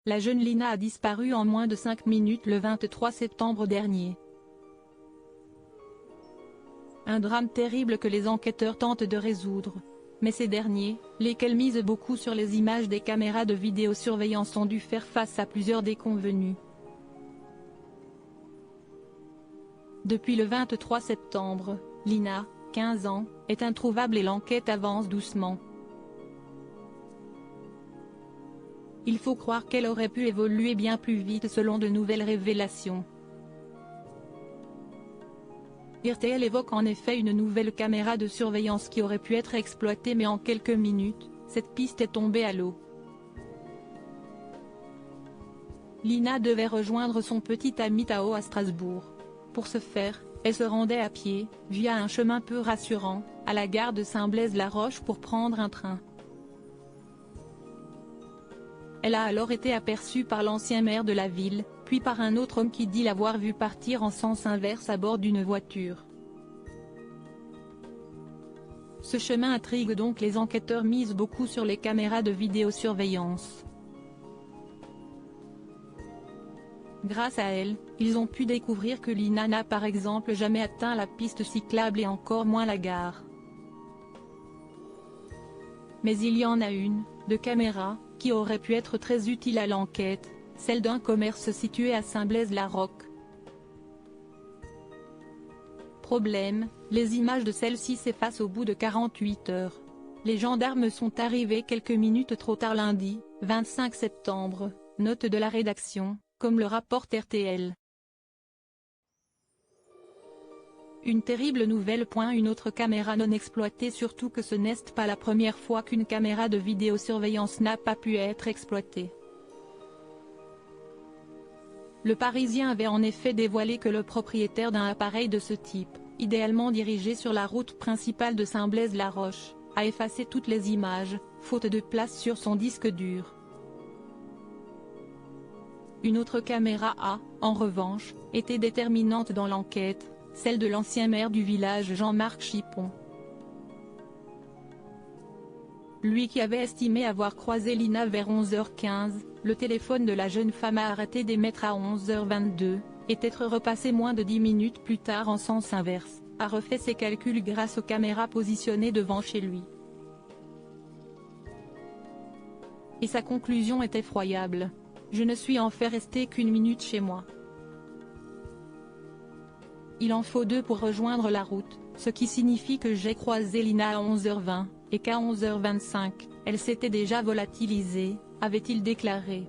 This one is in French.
la jeune Lina a disparu en moins de 5 minutes le 23 septembre dernier. Un drame terrible que les enquêteurs tentent de résoudre. Mais ces derniers, lesquels misent beaucoup sur les images des caméras de vidéosurveillance, ont dû faire face à plusieurs déconvenues. Depuis le 23 septembre, Lina, 15 ans, est introuvable et l'enquête avance doucement. Il faut croire qu'elle aurait pu évoluer bien plus vite selon de nouvelles révélations. RTL évoque en effet une nouvelle caméra de surveillance qui aurait pu être exploitée, mais en quelques minutes, cette piste est tombée à l'eau. Lina devait rejoindre son petit ami Tao à Strasbourg. Pour ce faire, elle se rendait à pied, via un chemin peu rassurant, à la gare de Saint-Blaise-la-Roche pour prendre un train. Elle a alors été aperçue par l'ancien maire de la ville, puis par un autre homme qui dit l'avoir vue partir en sens inverse à bord d'une voiture. Ce chemin intrigue donc les enquêteurs, misent beaucoup sur les caméras de vidéosurveillance. Grâce à elles, ils ont pu découvrir que Lina n'a par exemple jamais atteint la piste cyclable et encore moins la gare. Mais il y en a une, de caméra, qui aurait pu être très utile à l'enquête, celle d'un commerce situé à Saint-Blaise-la-Roche. Problème, les images de celle-ci s'effacent au bout de 48 heures. Les gendarmes sont arrivés quelques minutes trop tard lundi, 25 septembre, note de la rédaction, comme le rapporte RTL. Une terrible nouvelle. Une autre caméra non exploitée, surtout que ce n'est pas la première fois qu'une caméra de vidéosurveillance n'a pas pu être exploitée. Le Parisien avait en effet dévoilé que le propriétaire d'un appareil de ce type, idéalement dirigé sur la route principale de Saint-Blaise-la-Roche, a effacé toutes les images, faute de place sur son disque dur. Une autre caméra a, en revanche, été déterminante dans l'enquête, celle de l'ancien maire du village Jean-Marc Chipon. Lui qui avait estimé avoir croisé Lina vers 11h15, le téléphone de la jeune femme a arrêté d'émettre à 11h22, et être repassé moins de 10 minutes plus tard en sens inverse, a refait ses calculs grâce aux caméras positionnées devant chez lui. Et sa conclusion est effroyable. Je ne suis en fait resté qu'1 minute chez moi. Il en faut 2 pour rejoindre la route, ce qui signifie que j'ai croisé Lina à 11h20, et qu'à 11h25, elle s'était déjà volatilisée, avait-il déclaré.